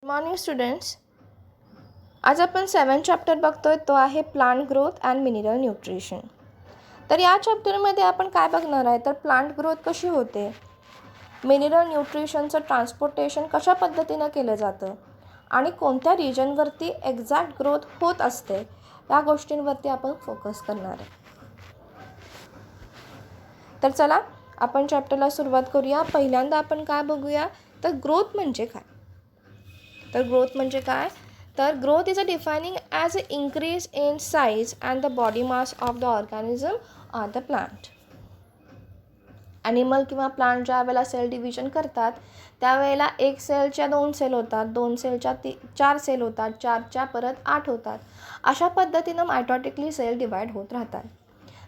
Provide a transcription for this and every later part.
Morning students, आज आपण 7th chapter बघतोय, तो आहे plant growth and mineral nutrition. तर या चॅप्टरमध्ये आपण काय बघणार आहे, तर प्लांट ग्रोथ कशी होते, मिनरल न्यूट्रिशनचं ट्रान्सपोर्टेशन कशा पद्धतीनं केलं जातं आणि कोणत्या रिजनवरती एक्झॅक्ट ग्रोथ होत असते, या गोष्टींवरती आपण फोकस करणार आहे. तर चला आपण चॅप्टरला सुरुवात करूया. पहिल्यांदा आपण काय बघूया, तर ग्रोथ म्हणजे काय. तर ग्रोथ म्हणजे काय, तर growth is a defining as a increase in size and the body mass of the organism or the plant. Animal किंवा प्लांट ज्या वेळेला सेल डिव्हिजन करतात, त्यावेळेला एक सेलच्या 2 सेल होतात, 2 सेलच्या 4 सेल होतात, 4च्या परत 8 होतात. अशा पद्धतीनं मायटॉटिकली सेल डिवाईड होत राहतात.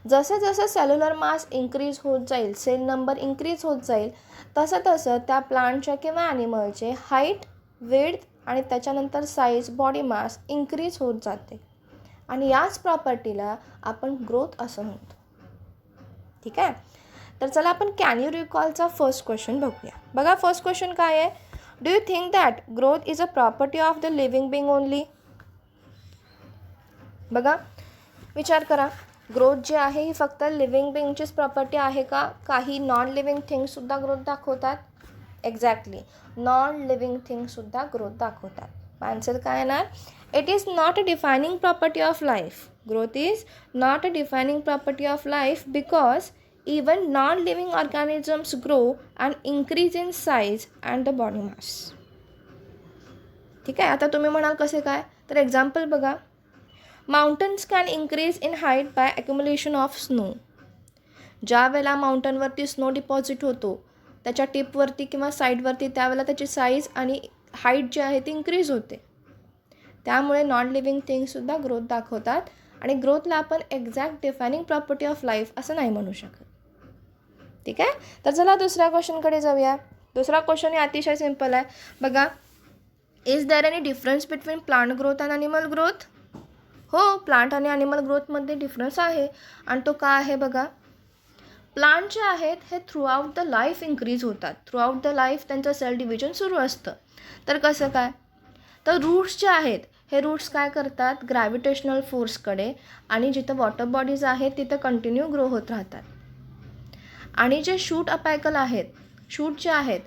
जसं जसं सेल्युलर मास इन्क्रीज होत जाईल, सेल नंबर इन्क्रीज होत जाईल, तसं तसं त्या प्लांटच्या किंवा ॲनिमलचे हाईट, विड्थ आणि त्याच्यानंतर साईज, बॉडी मास इन्क्रीज होत जाते आणि याच प्रॉपर्टीला आपण ग्रोथ असं म्हणतो. ठीक आहे. तर चला आपण कॅन यू रिकॉलचा फर्स्ट क्वेश्चन बघूया. बघा फर्स्ट क्वेश्चन काय आहे, do you think that growth is a property of the living being only. बघा विचार करा, ग्रोथ जी आहे ही फक्त लिव्हिंग बिंगचीच प्रॉपर्टी आहे का, काही नॉन लिव्हिंग थिंगसुद्धा ग्रोथ दाखवतात. एक्झॅक्टली, नॉन लिव्हिंग थिंगसुद्धा ग्रोथ दाखवतात. आन्सर काय येणार, it is not a defining property of life. Growth is not a defining property of life because even non-living organisms grow and increase in size and the body mass. ठीक आहे. आता तुम्ही म्हणाल कसे काय, तर एक्झाम्पल बघा, mountains can increase in height by accumulation of snow. ज्या वेळेला माउंटनवरती स्नो डिपॉझिट होतो, त्याच्या टिपवरती किंवा साईडवरती, त्यावेळेला त्याची साईज आणि हाईट जी आहे ती इन्क्रीज होते. त्यामुळे नॉन लिव्हिंग थिंगसुद्धा ग्रोथ दाखवतात आणि ग्रोथला आपण exact defining property of life असं नाही म्हणू शकत. ठीक आहे. तर चला दुसऱ्या क्वेश्चनकडे जाऊया. दुसरा क्वेश्चन हे अतिशय सिम्पल आहे. बघा, is there any difference between plant growth and animal growth. हो, प्लांट आणि ॲनिमल ग्रोथमध्ये डिफरन्स आहे आणि तो काय आहे बघा, प्लांट जे आहेत हे थ्रूआउट द लाईफ इन्क्रीज होतात. थ्रूआउट द लाईफ त्यांचं सेल डिव्हिजन सुरू असतं. तर कसं काय, तर रूट्स जे आहेत हे रूट्स काय करतात, ग्रॅव्हिटेशनल फोर्सकडे आणि जिथं वॉटर बॉडीज आहेत तिथं कंटिन्यू ग्रो होत राहतात. आणि जे शूट अपायकल आहेत, शूट जे आहेत,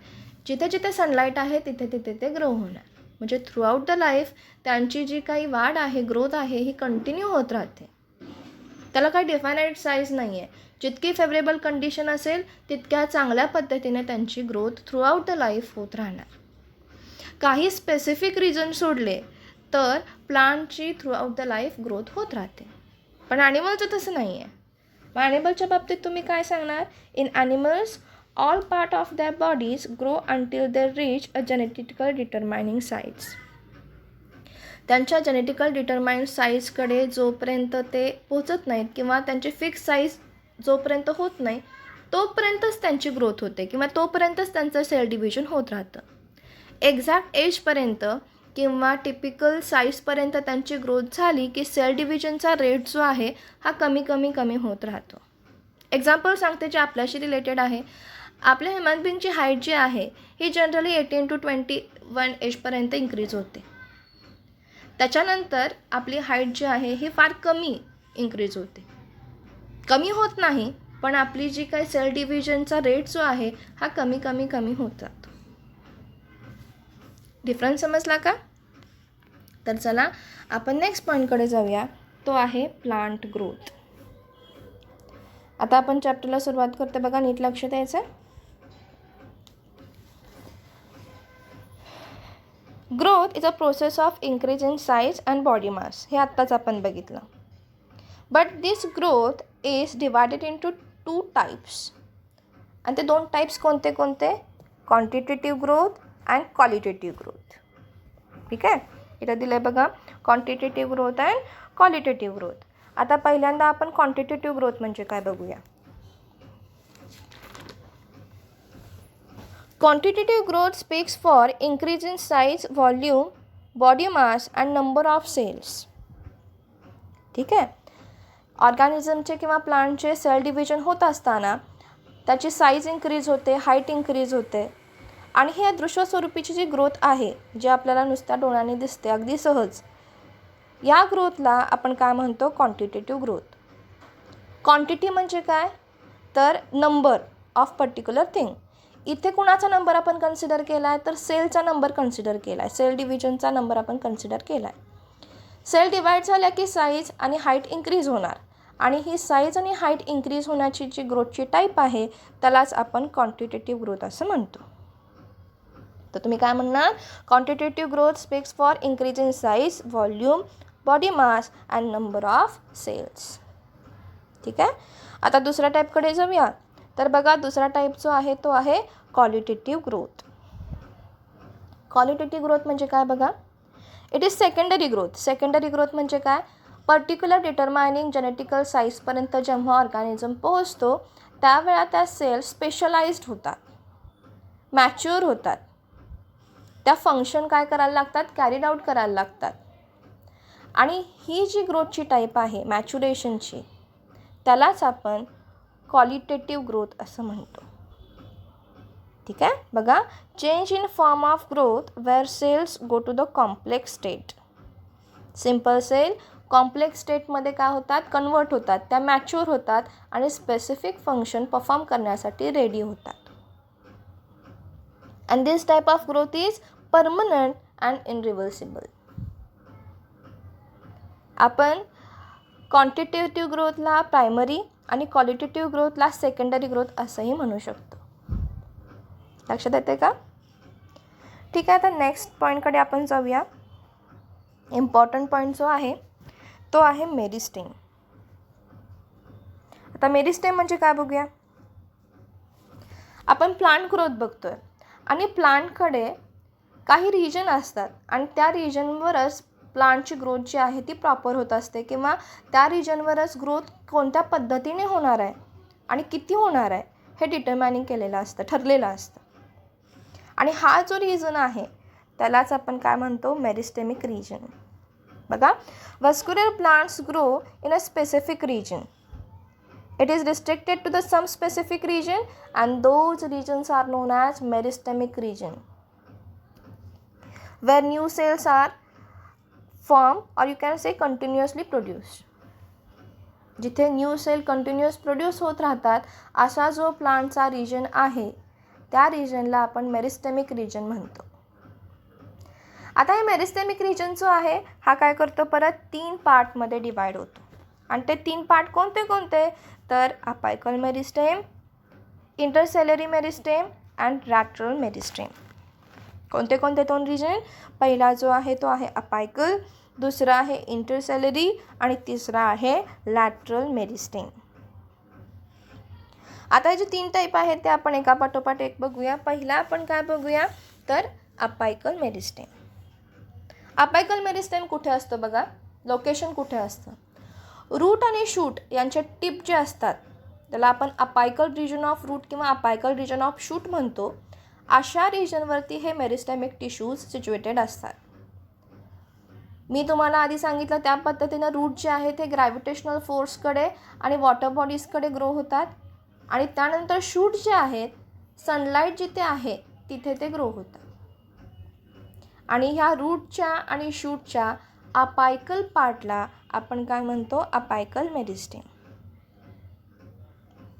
जिथे जिथे सनलाईट आहे तिथे तिथे ते ग्रो होणार. म्हणजे थ्रूआउट द लाईफ त्यांची जी काही वाढ आहे, ग्रोथ आहे, ही कंटिन्यू होत राहते. त्याला काही डिफायनाईट साईज नाही आहे. जितकी फेवरेबल कंडिशन असेल तितक्या चांगल्या पद्धतीने त्यांची ग्रोथ थ्रूआउट द लाईफ होत राहणार. काही स्पेसिफिक रिझन सोडले तर प्लांटची थ्रूआउट द लाईफ ग्रोथ होत राहते. पण ॲनिमलचं तसं नाही आहे. मग ॲनिमलच्या बाबतीत तुम्ही काय सांगणार, in animals all part of their bodies grow until they reach a genetical determining size. त्यांच्या जेनेटिकल डिटरमाइंड साईजकडे जोपर्यंत ते पोचत नाहीत किंवा त्यांची फिक्स साईज जोपर्यंत होत नाही तोपर्यंतच त्यांची ग्रोथ होते किंवा तोपर्यंतच त्यांचं सेल डिव्हिजन होत राहतं. एक्झॅक्ट एजपर्यंत किंवा टिपिकल साईजपर्यंत त्यांची ग्रोथ झाली की सेल डिव्हिजनचा रेट जो आहे हा कमी कमी कमी होत राहतो. एक्झाम्पल सांगते जे आपल्याशी रिलेटेड आहे. आपल्या ह्युमन बिंगची हाईट जी आहे ही जनरली 18 to 21 एजपर्यंत इन्क्रीज होते. त्याच्यानंतर आपली हाईट जी आहे ही फार कमी इन्क्रीज होते. कमी होत नाही, पण आपली जी काही सेल डिव्हिजनचा रेट जो आहे हा कमी कमी कमी होत जातो. डिफरन्स समजला का. तर चला आपण नेक्स्ट पॉईंटकडे जाऊया, तो आहे प्लांट ग्रोथ. आता आपण चॅप्टरला सुरुवात करते. बघा नीट लक्ष द्यायचं. Growth is a process of increase in size and body mass. हे आत्ताच आपण बघितलं. But this growth is divided into 2 types. आणि ते 2 टाईप्स कोणते कोणते, quantitative growth and qualitative growth. ठीक आहे. इथं दिलं आहे बघा, quantitative growth and qualitative growth. आता पहिल्यांदा आपण क्वांटिटेटिव्ह ग्रोथ म्हणजे काय बघूया. Quantitative growth speaks for increase in size, volume, body mass and number of cells. ठीक आहे. ऑर्गॅनिझमचे किंवा प्लांटचे सेल डिव्हिजन होत असताना त्याची साईज इन्क्रीज होते, हाईट इन्क्रीज होते आणि ही अदृश्य स्वरूपीची जी ग्रोथ आहे, जी आपल्याला नुसत्या डोळ्याने दिसते अगदी सहज, या ग्रोथला आपण काय म्हणतो? Quantitative growth. क्वांटिटी म्हणजे काय? तर नंबर ऑफ पर्टिक्युलर थिंग. इथे कुणाचा नंबर आपण कन्सिडर केला आहे? तर सेलचा नंबर कन्सिडर केला आहे. सेल डिव्हिजनचा नंबर आपण कन्सिडर केला आहे. सेल डिवाईड झाल्या की साईज आणि हाईट इन्क्रीज होणार, आणि ही साईज आणि हाईट इन्क्रीज होण्याची जी ग्रोथची टाईप आहे त्यालाच आपण क्वांटिटेटिव्ह ग्रोथ असं म्हणतो. तर तुम्ही काय म्हणणार? Quantitative growth speaks for increase in size, volume, body mass and number of cells. ठीक आहे. आता दुसऱ्या टाईपकडे जाऊया. तर बघा, दुसरा टाईप जो आहे तो आहे क्वालिटेटिव्ह ग्रोथ. क्वालिटेटिव्ह ग्रोथ म्हणजे काय बघा? It is secondary growth. Secondary growth म्हणजे काय? पर्टिक्युलर डिटरमायनिंग जेनेटिकल साईजपर्यंत जेव्हा ऑर्गॅनिझम पोहोचतो त्यावेळा त्या सेल्स स्पेशलाइज्ड होतात, मॅच्युअर होतात. त्या फंक्शन काय करायला लागतात? कॅरीड आउट करायला लागतात. आणि ही जी ग्रोथची टाईप आहे मॅच्युरेशनची, त्यालाच आपण क्वालिटेटिव्ह ग्रोथ असं म्हणतो. ठीक आहे. बघा, change in form of growth where cells go to the complex state. Simple cell complex स्टेटमध्ये काय होतात? कन्वर्ट होतात, त्या मॅच्युअर होतात आणि स्पेसिफिक फंक्शन परफॉर्म करण्यासाठी रेडी होतात. And this type of growth is permanent and irreversible. आपण क्वांटिटेटिव्ह ग्रोथला प्रायमरी आणि क्वालिटेटिव्ह ग्रोथला सेकंडरी ग्रोथ असंही म्हणू शकतो. लक्षात येते का? ठीक आहे. आता नेक्स्ट पॉईंटकडे आपण जाऊया. इम्पॉर्टंट पॉईंट जो आहे तो आहे मेरिस्टेम. आता मेरिस्टेम म्हणजे काय बघूया. आपण प्लांट ग्रोथ बघतोय आणि प्लांटकडे काही रिजन असतात आणि त्या रिजनवरच प्लांटची ग्रोथ जी आहे ती प्रॉपर होत असते, किंवा त्या रिजनवरच ग्रोथ कोणत्या पद्धतीने होणार आहे आणि किती होणार आहे हे डिटरमायनिंग केलेलं असतं, ठरलेलं असतं. आणि हा जो रिजन आहे त्यालाच आपण काय म्हणतो? Meristemic region. बघा, vascular plants grow in a specific region. It is restricted to the some specific region and those regions are known as meristemic region, where new cells are formed or you can say continuously produced. जिथे new sale continuous produce होत राहतात असा जो प्लांटचा region आहे त्या रिजनला आपण मेरिस्टेमिक region म्हणतो. आता हे मेरिस्टेमिक रिजन जो आहे हा काय करतो? परत 3 पार्टमध्ये डिवाइड होतो. आणि ते 3 पार्ट कोणते कोणते? तर apical meristem, intercalary meristem and lateral meristem. कोणते कोणते 2 रिजन? पहिला जो आहे तो आहे अपायकल, दुसरा आहे इंटरसेलरी आणि तिसरा आहे लॅटरल मेरिस्टेम. आता हे जे 3 टाईप आहेत ते आपण एका पाठोपाठ एक बघूया. पहिला आपण काय बघूया? तर अपायकल मेरिस्टेम. अपायकल मेरिस्टेम कुठे असतं बघा? लोकेशन कुठे असतं? रूट आणि शूट यांचे टिप जे असतात त्याला आपण अपायकल रिजन ऑफ रूट किंवा अपायकल रिजन ऑफ शूट म्हणतो. अशा रिजनवरती हे मेरिस्टेमिक टिश्यूज सिच्युएटेड असतात. मी तुम्हाला आधी सांगितलं त्या पद्धतीनं रूट जे आहे ते ग्रॅव्हिटेशनल फोर्सकडे आणि वॉटर बॉडीजकडे ग्रो होतात, आणि त्यानंतर शूट जे आहेत सनलाईट जिथे आहे तिथे ते ग्रो होतात. आणि ह्या रूटच्या आणि शूटच्या अपायकल पार्टला आपण काय म्हणतो? Apical meristem.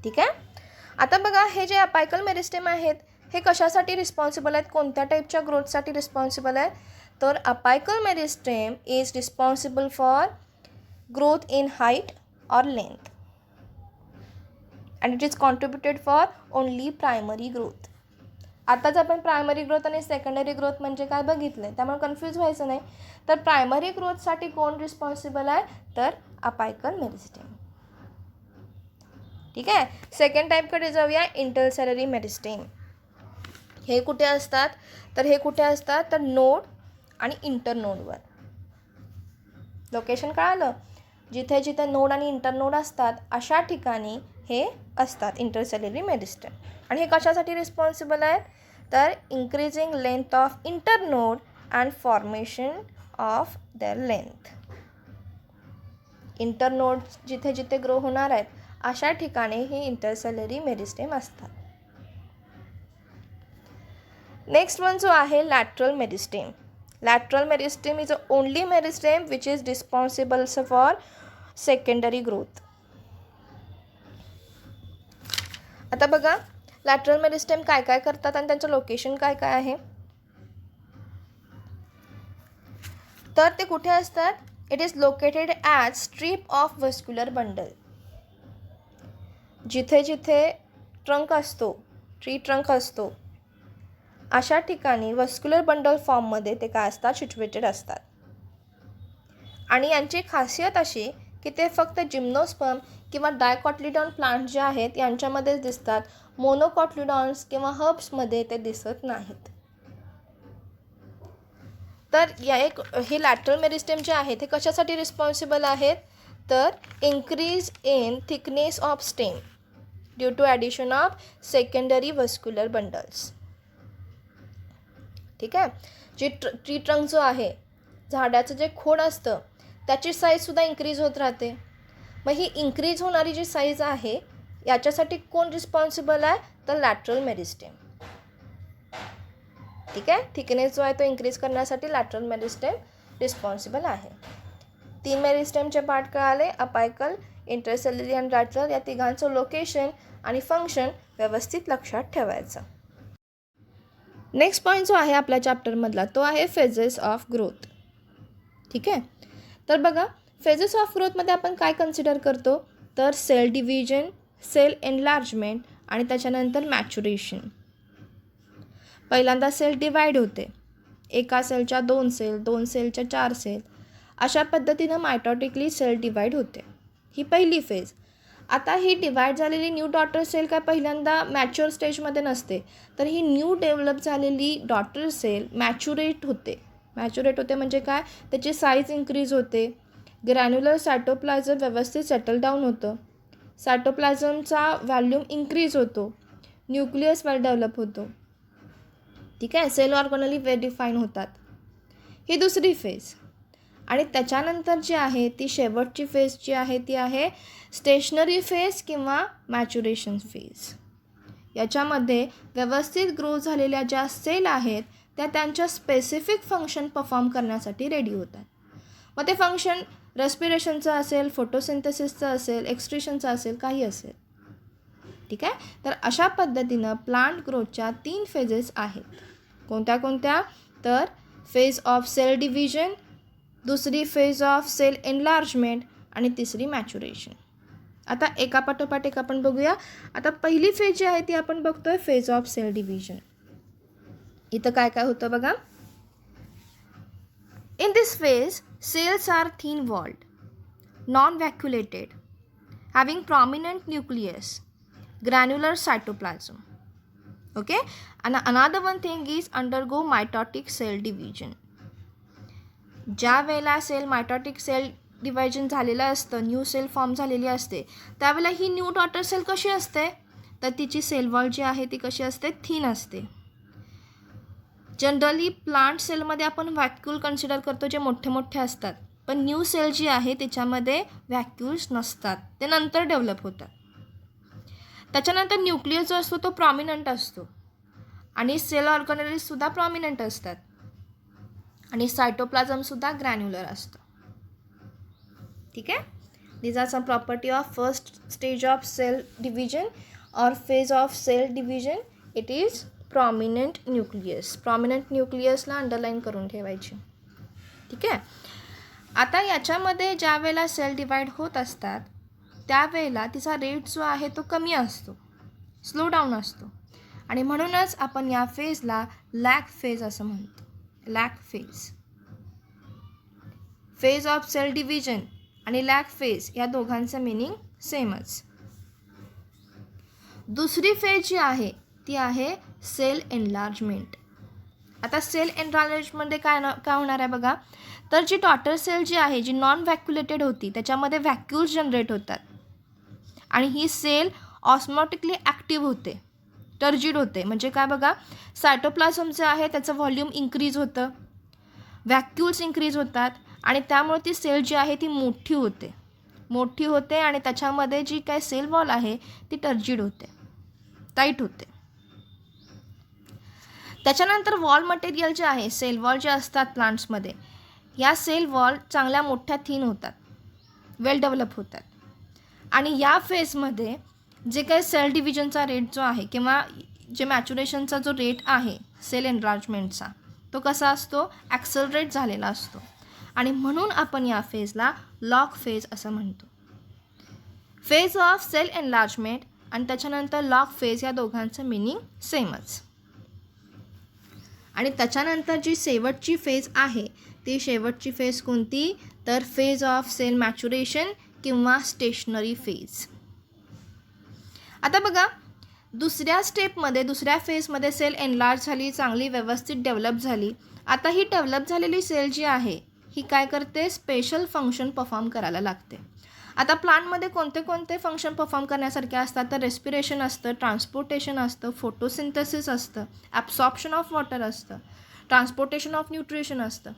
ठीक आहे. आता बघा, हे जे अपायकल मेरिस्टेम आहेत हे कशासाठी रिस्पॉन्सिबल आहेत? कोणत्या टाईपच्या ग्रोथसाठी रिस्पॉन्सिबल आहेत? तर apical meristem is responsible for growth in height और length and it is contributed for only primary growth. आताच आपण प्रायमरी ग्रोथ आणि सेकंडरी ग्रोथ म्हणजे काय बघितलं, त्यामुळे कन्फ्यूज व्हायचं नाही. तर प्रायमरी ग्रोथसाठी कोण रिस्पॉन्सिबल आहे? तर अपायकल मेरिस्टेम. ठीक आहे. सेकंड टाईपकडे जाऊया, इंटरसेलरी मेरिस्टेम. हे कुठे असतात? तर हे कुठे असतात? तर नोड आणि इंटरनोडवर. लोकेशन कळालं? जिथे जिथे नोड आणि इंटरनोड असतात अशा ठिकाणी हे असतात इंटरसेलरी मेरिस्टेम. आणि हे कशासाठी रिस्पॉन्सिबल आहेत? तर increasing length of internode and formation of their length. Internode जिथे जिथे ग्रो होणार आहेत अशा ठिकाणी हे इंटरसेलरी मेरिस्टेम असतात. नेक्स्ट वन जो आहे lateral meristem. Lateral meristem is a only meristem which is responsible for secondary growth. आता बघा लॅटरल मेरिस्टेम काय काय करतात आणि त्यांचं लोकेशन काय काय आहे. तर ते कुठे असतात. It is located at strip of vascular bundle. जिथे जिथे ट्रंक असतो, ट्री ट्रंक असतो, अशा ठिकाणी व्हस्क्युलर बंडल फॉर्ममध्ये ते काय असतात, सिच्युएटेड असतात. आणि यांची खासियत अशी की ते फक्त जिम्नोस्पर्म किंवा डायकॉटलिडॉन प्लांट जे आहेत यांच्यामध्येच दिसतात. मोनोकॉटलिडॉन्स किंवा हर्ब्समध्ये ते दिसत नाहीत. तर हे लॅटरल मेरिस्टेम जे आहे ते कशासाठी रिस्पॉन्सिबल आहेत, तर increase in thickness of stem due to addition of secondary vascular bundles. ठीक आहे. ट्री ट्रंक जो आहे, झाडाचं जे खोड असतं त्याची साईजसुद्धा इन्क्रीज होत राहते. मग ही इन्क्रीज होणारी जी साईज आहे याच्यासाठी कोण रिस्पॉन्सिबल आहे, तर लॅटरल मेरिस्टेम. ठीक आहे. थिकनेस जो आहे तो इन्क्रीज करण्यासाठी लॅटरल मेरिस्टेम रिस्पॉन्सिबल आहे. 3 मेरिस्टेमचे पार्ट कळाले, अपायकल, इंटरसेल्युलर आणि लॅटरल. या तिघांचं लोकेशन आणि फंक्शन व्यवस्थित लक्षात ठेवायचं. नेक्स्ट पॉईंट जो आहे आपल्या चॅप्टरमधला तो आहे फेजेस ऑफ ग्रोथ. ठीक आहे. तर बघा फेजेस ऑफ ग्रोथमध्ये आपण काय कन्सिडर करतो, तर सेल डिव्हिजन, सेल एनलार्जमेंट आणि त्याच्यानंतर मॅच्युरेशन. पहिल्यांदा सेल डिवाईड होते, एका सेलच्या 2 सेल, 2 सेलच्या 4 सेल, अशा पद्धतीनं मायटॉटिकली सेल डिवाईड होते. ही पहिली फेज. आता ही डिवाईड झालेली न्यू डॉटर सेल काय पहिल्यांदा मॅच्युअर स्टेजमध्ये नसते, तर ही न्यू डेव्हलप झालेली डॉटर सेल मॅच्युरेट होते. मॅच्युरेट होते म्हणजे काय, त्याची साईज इन्क्रीज होते, ग्रॅन्युलर सायटोप्लाझम व्यवस्थित सेटल डाऊन होतं, सायटोप्लाझमचा व्हॉल्यूम इन्क्रीज होतो, न्यूक्लियस वेल डेव्हलप होतो. ठीक आहे. सेल ऑर्गनली वेल डिफाईन होतात. ही दुसरी फेज. आणि त्याच्यानंतर जी आहे ती शेवटची फेज जी आहे ती आहे स्टेशनरी फेज किंवा मॅच्युरेशन फेज. याच्यामध्ये व्यवस्थित ग्रो झालेल्या ज्या सेल आहेत त्या त्यांच्या स्पेसिफिक फंक्शन परफॉर्म करण्यासाठी रेडी होतात. मग ते फंक्शन रेस्पिरेशनचं असेल, फोटोसिंथेसिसचं असेल, एक्सट्रिशनचं असेल, काही असेल. ठीक आहे. तर अशा पद्धतीनं प्लांट ग्रोथच्या 3 फेजेस आहेत. कोणत्या कोणत्या, तर फेज ऑफ सेल डिव्हिजन, दुसरी फेज ऑफ सेल एनलार्जमेंट आणि तिसरी मॅच्युरेशन. आता एका पाठोपाठ एक आपण बघूया. आता पहिली फेज जी आहे ती आपण बघतोय फेज ऑफ सेल डिव्हिजन. इथं काय काय होतं बघा. In this phase cells are thin walled, non-vacuolated, having prominent nucleus, granular cytoplasm. Okay, and another one thing is undergo mitotic cell division. ज्या वेळेला सेल मायटॉटिक सेल डिव्हिजन झालेलं असतं, new sale form झालेली असते, त्यावेळेला ही न्यू डॉटर सेल कशी असते, तर तिची सेल वॉल जी आहे ती कशी असते, थिन असते. जनरली प्लांट सेलमध्ये आपण व्हॅक्यूल कन्सिडर करतो जे मोठे मोठे असतात, पण न्यू सेल जी आहे त्याच्यामध्ये व्हॅक्यूल्स नसतात, ते नंतर डेव्हलप होतात. त्याच्यानंतर न्यूक्लियस जो असतो तो प्रॉमिनंट असतो आणि सेल ऑर्गॅनलीजसुद्धा प्रॉमिनंट असतात आणि सायटोप्लाझमसुद्धा ग्रॅन्युलर असतं. ठीक आहे. These are some property of first stage of cell division और phase of cell division. It is prominent nucleus. Prominent न्यूक्लियसला अंडरलाईन करून ठेवायची. ठीक आहे. आता याच्यामध्ये ज्या वेळेला सेल डिवाईड होत असतात त्यावेळेला तिचा रेट जो आहे तो कमी असतो, स्लो डाऊन असतो आणि म्हणूनच आपण या फेजला लॅग फेज असं म्हणतो. Lag phase. Phase of cell division आणि लॅग फेज या दोघांचं मिनिंग सेमच. दुसरी फेज जी आहे ती आहे सेल एनलार्जमेंट. आता सेल एनलार्जमेंटमध्ये काय होणार आहे बघा, तर जी डॉटर सेल जी आहे जी नॉन व्हॅक्युलेटेड होती त्याच्यामध्ये व्हॅक्यूल्स जनरेट होतात आणि ही सेल ऑस्मॉटिकली ॲक्टिव्ह होते, टर्जिड होते. म्हणजे काय बघा, सायटोप्लाझम जे आहे त्याचं व्हॉल्यूम इन्क्रीज होतं, व्हॅक्यूल्स इन्क्रीज होतात आणि त्यामुळे ती सेल जी आहे ती मोठी होते आणि त्याच्यामध्ये जी काय सेल वॉल आहे ती टर्जिड होते, टाईट होते. त्याच्यानंतर वॉल मटेरियल जे आहे, सेल वॉल जे असतात प्लांट्समध्ये, या सेल वॉल चांगल्या मोठ्या थिन होतात, वेल डेव्हलप होतात. आणि या फेजमध्ये जे काही सेल डिव्हिजनचा रेट जो आहे किंवा जे मॅच्युरेशनचा जो रेट आहे सेल एनलार्जमेंटचा, तो कसा असतो, ॲक्सलरेट झालेला असतो. आणि म्हणून आपण या फेजला लॉग फेज असं म्हणतो. फेज ऑफ सेल एनलार्जमेंट आणि त्याच्यानंतर लॉग फेज, या दोघांचं मिनिंग सेमच. आणि त्याच्यानंतर जी शेवटची फेज आहे, ती शेवटची फेज कोणती, तर फेज ऑफ सेल मॅच्युरेशन किंवा स्टेशनरी फेज. आता बघा, दुसऱ्या स्टेपमध्ये, दुसऱ्या फेजमध्ये सेल एनलार्ज झाली, चांगली व्यवस्थित डेव्हलप झाली. आता ही डेव्हलप झालेली सेल जी आहे, ही काय करते, स्पेशल फंक्शन परफॉर्म करायला लागते. आता प्लांटमध्ये कोणते कोणते फंक्शन परफॉर्म करण्यासारखे असतात, तर रेस्पिरेशन असतं, ट्रान्सपोर्टेशन असतं, फोटोसिंथेसिस असतं, ॲब्सॉर्प्शन ऑफ वॉटर असतं, ट्रान्सपोर्टेशन ऑफ न्यूट्रिशन असतं.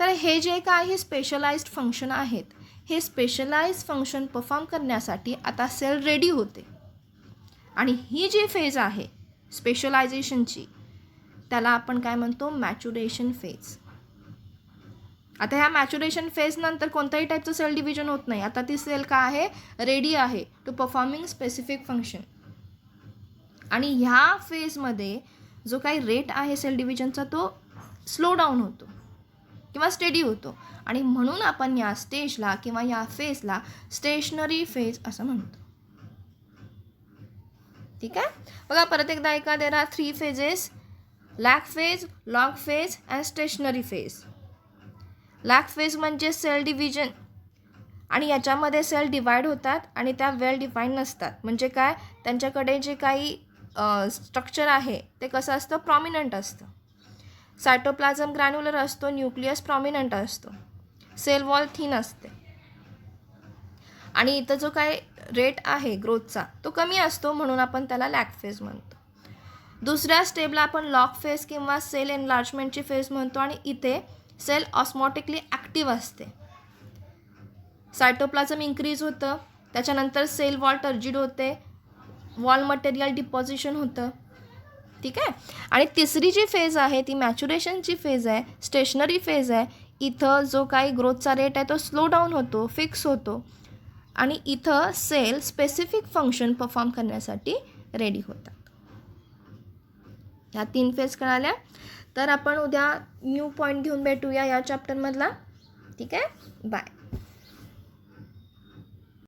तर हे जे काही स्पेशलाइज्ड फंक्शन आहेत, हे स्पेशलाइज्ड फंक्शन परफॉर्म करण्यासाठी आता सेल रेडी होते. आणि ही जी फेज आहे स्पेशलायझेशनची, त्याला आपण काय म्हणतो, मॅच्युरेशन फेज. आता ह्या मॅच्युरेशन फेजनंतर कोणत्याही टाईपचं सेल डिव्हिजन होत नाही. आता ती सेल काय आहे, रेडी आहे टू परफॉर्मिंग स्पेसिफिक फंक्शन. आणि ह्या फेजमध्ये जो काही रेट आहे सेल डिव्हिजनचा, तो स्लो डाऊन होतो किंवा स्टेडी होतो. आणि म्हणून आपण या स्टेजला किंवा या फेजला स्टेशनरी फेज असं म्हणतो. ठीक आहे. बघा परत एकदा ऐका, there are 3 phases, lag phase, log phase and stationary phase. Lag phase म्हणजे सेल डिव्हिजन, आणि याच्यामध्ये सेल डिवाइड होतात आणि त्या वेल डिफाईन नसतात. म्हणजे काय, त्यांच्याकडे जे काही स्ट्रक्चर आहे ते कसं असतं, प्रॉमिनंट असतं. सायटोप्लाझम ग्रॅन्युलर असतो, न्यूक्लियस प्रॉमिनंट असतो, सेल वॉल थिन असते. आणि इथं जो काय रेट आहे ग्रोथचा, तो कमी असतो, म्हणून आपण त्याला लॅग फेज म्हणतो. दुसऱ्या स्टेपला आपण लॉग फेज किंवा सेल एनलार्जमेंटची फेज म्हणतो. आणि इथे सेल ऑस्मॉटिकली ॲक्टिव्ह असते, सायटोप्लाझम इन्क्रीज होतं, त्याच्यानंतर सेल वॉल टर्जिड होते, वॉल मटेरियल डिपॉझिशन होतं. ठीक आहे. आणि तिसरी जी फेज आहे ती मॅच्युरेशनची फेज आहे, स्टेशनरी फेज आहे. इथं जो काही ग्रोथचा रेट आहे तो स्लो डाऊन होतो, फिक्स होतो, आणि इथं सेल स्पेसिफिक फंक्शन परफॉर्म करण्यासाठी रेडी होतात. या 3 फेज कळाल्या. तर आपण उद्या न्यू पॉईंट घेऊन भेटूया या चॅप्टरमधला. ठीक आहे. बाय.